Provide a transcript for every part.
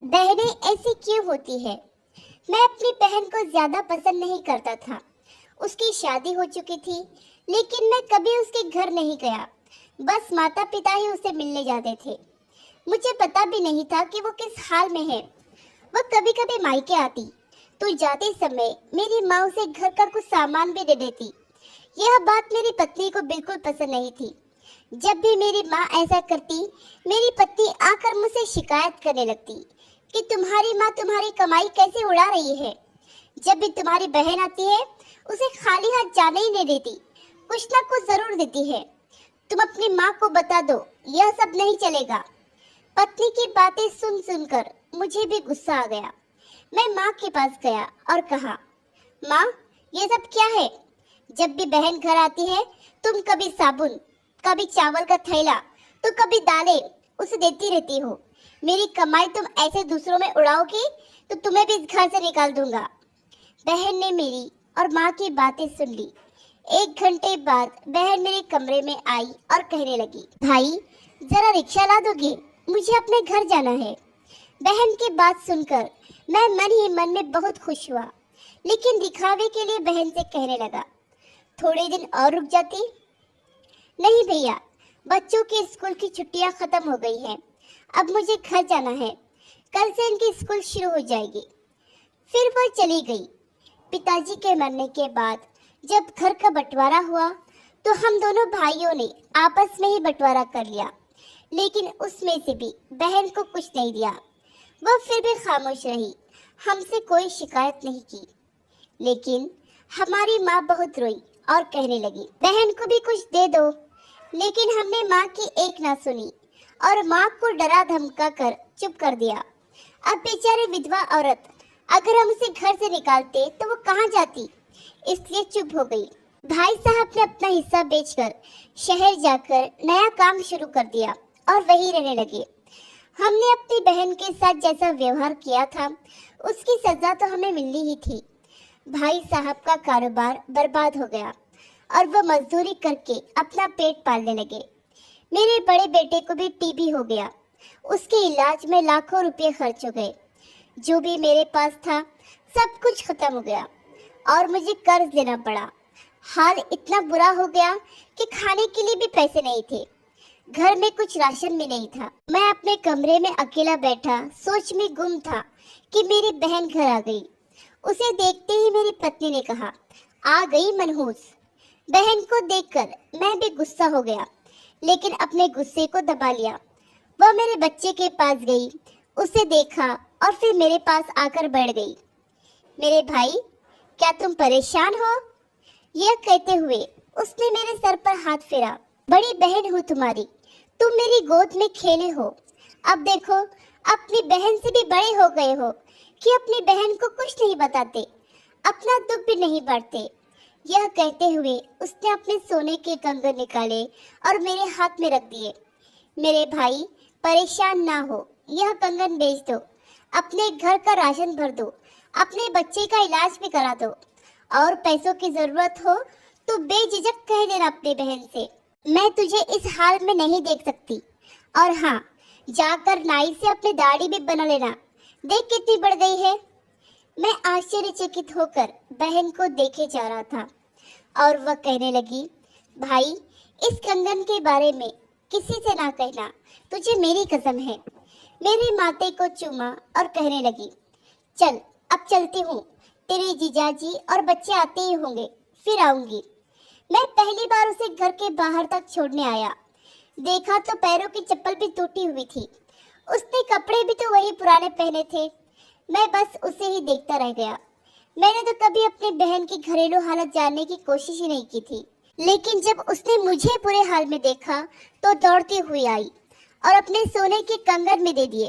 बहनें ऐसी क्यों होती है? मैं अपनी बहन को ज्यादा पसंद नहीं करता था। उसकी शादी हो चुकी थी, लेकिन मैं कभी उसके घर नहीं गया। बस माता पिता ही उसे मिलने जाते थे। मुझे पता भी नहीं था कि वो किस हाल में है। वो कभी कभी मायके आती तो जाते समय मेरी माँ उसे घर का कुछ सामान भी दे देती। यह बात मेरी पत्नी को बिल्कुल पसंद नहीं थी। जब भी मेरी माँ ऐसा करती, मेरी पत्नी आकर मुझसे शिकायत करने लगती कि तुम्हारी माँ तुम्हारी कमाई कैसे उड़ा रही है। जब भी तुम्हारी बहन आती है, उसे खाली हाथ जाने ही नहीं देती, कुछ ना कुछ जरूर देती है। तुम अपनी माँ को बता दो, यह सब नहीं चलेगा। पत्नी की बातें सुन सुनकर मुझे भी गुस्सा आ गया। मैं माँ के पास गया और कहा, माँ, ये सब क्या है? जब भी बहन घर आती है, तुम कभी साबुन, कभी चावल का थैला, तो कभी दालें उसे देती रहती हो। मेरी कमाई तुम ऐसे दूसरों में उड़ाओगी तो तुम्हें भी इस घर से निकाल दूंगा। बहन ने मेरी और माँ की बातें सुन ली। 1 घंटे बाद बहन मेरे कमरे में आई और कहने लगी, भाई, जरा रिक्शा ला दोगे? मुझे अपने घर जाना है। बहन की बात सुनकर मैं मन ही मन में बहुत खुश हुआ, लेकिन दिखावे के लिए बहन से कहने लगा, थोड़े दिन और रुक जाती। नहीं भैया, बच्चों की स्कूल की छुट्टियां खत्म हो गई हैं। अब मुझे घर जाना है। कल से इनकी स्कूल शुरू हो जाएगी। फिर वह चली गई। पिताजी के मरने के बाद जब घर का बंटवारा हुआ तो हम दोनों भाइयों ने आपस में ही बंटवारा कर लिया, लेकिन उसमें से भी बहन को कुछ नहीं दिया। वह फिर भी खामोश रही, हमसे कोई शिकायत नहीं की। लेकिन हमारी माँ बहुत रोई और कहने लगी, बहन को भी कुछ दे दो। लेकिन हमने माँ की एक ना सुनी और माँ को डरा धमका कर चुप कर दिया। अब बेचारी विधवा औरत, अगर हम उसे घर से निकालते तो वो कहाँ जाती, इसलिए चुप हो गई। भाई साहब ने अपना हिस्सा बेचकर शहर जाकर नया काम शुरू कर दिया और वहीं रहने लगे। हमने अपनी बहन के साथ जैसा व्यवहार किया था, उसकी सजा तो हमें मिलनी ही थी। भाई साहब का कारोबार बर्बाद हो गया और वह मजदूरी करके अपना पेट पालने लगे। मेरे बड़े बेटे को भी टीबी हो गया। उसके इलाज में लाखों रुपए खर्च हो गए। जो भी मेरे पास था सब कुछ खत्म हो गया और मुझे कर्ज लेना पड़ा। हाल इतना बुरा हो गया कि खाने के लिए भी पैसे नहीं थे। घर में कुछ राशन भी नहीं था। मैं अपने कमरे में अकेला बैठा सोच में गुम था कि मेरी बहन घर आ गई। उसे देखते ही मेरी पत्नी ने कहा, आ गई मनहूस। बहन को देखकर मैं भी गुस्सा हो गया, लेकिन अपने गुस्से को दबा लिया। वह मेरे बच्चे के पास गई, उसे देखा और फिर मेरे पास आकर बैठ गई। मेरे भाई, क्या तुम परेशान हो? यह कहते हुए उसने मेरे सर पर हाथ फेरा। बड़ी बहन हूँ तुम्हारी, तुम मेरी गोद में खेले हो। अब देखो, अपनी बहन से भी बड़े हो गए हो कि अपनी बहन को कुछ नहीं बताते, अपना दुख भी नहीं बांटते। यह कहते हुए उसने अपने सोने के कंगन निकाले और मेरे हाथ में रख दिए। मेरे भाई, परेशान ना हो, यह कंगन बेच दो, अपने घर का राशन भर दो, अपने बच्चे का इलाज भी करा दो, और पैसों की जरूरत हो तो बेझिझक कह देना अपनी बहन से, मैं तुझे इस हाल में नहीं देख सकती। और हाँ, जाकर नाई से अपनी दाढ़ी भी बना लेना, देख कितनी बढ़ गई है। मैं आश्चर्यचकित होकर बहन को देखे जा रहा था और वह कहने लगी, भाई, इस कंगन के बारे में किसी से ना कहना, तुझे मेरी कसम है। मेरे माथे को चूमा और कहने लगी, चल, अब चलती हूँ, तेरे जीजाजी और बच्चे आते ही होंगे, फिर आऊंगी। मैं पहली बार उसे घर के बाहर तक छोड़ने आया। देखा तो पैरों की चप्पल भी टूटी हुई थी। उसने कपड़े भी तो वही पुराने पहने थे। मैं बस उसे ही देखता रह गया। मैंने तो कभी अपनी बहन की घरेलू हालत जानने की कोशिश ही नहीं की थी, लेकिन जब उसने मुझे बुरे हाल में देखा तो दौड़ती हुई आई और अपने सोने के कंगन में दे दिए,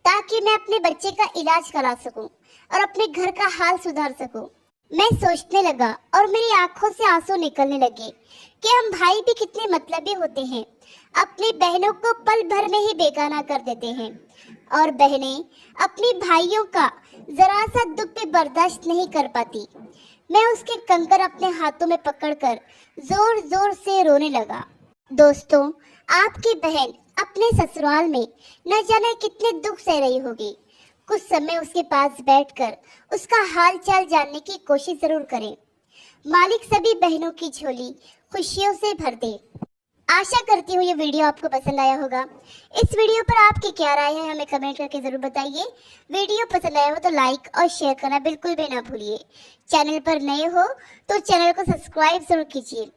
ताकि मैं अपने बच्चे का इलाज करा सकूं और अपने घर का हाल सुधार सकूं। मैं सोचने लगा और मेरी आंखों से आंसू निकलने लगे कि हम भाई भी कितने मतलबी होते हैं, अपनी बहनों को पल भर में ही बेगाना कर देते हैं, और बहनें अपनी भाइयों का जरा सा दुख भी बर्दाश्त नहीं कर पाती। मैं उसके कंकर अपने हाथों में पकड़कर जोर जोर से रोने लगा। दोस्तों, आपकी बहन अपने ससुराल में न जाने कितने दुख सह रही होगी। कुछ समय उसके पास बैठकर उसका हाल चाल जानने की कोशिश जरूर करें। मालिक सभी बहनों की झोली खुशियों से भर दे। आशा करती हूँ ये वीडियो आपको पसंद आया होगा। इस वीडियो पर आपकी क्या राय है हमें कमेंट करके जरूर बताइए। वीडियो पसंद आया हो तो लाइक और शेयर करना बिल्कुल भी ना भूलिए। चैनल पर नए हो तो चैनल को सब्सक्राइब जरूर कीजिए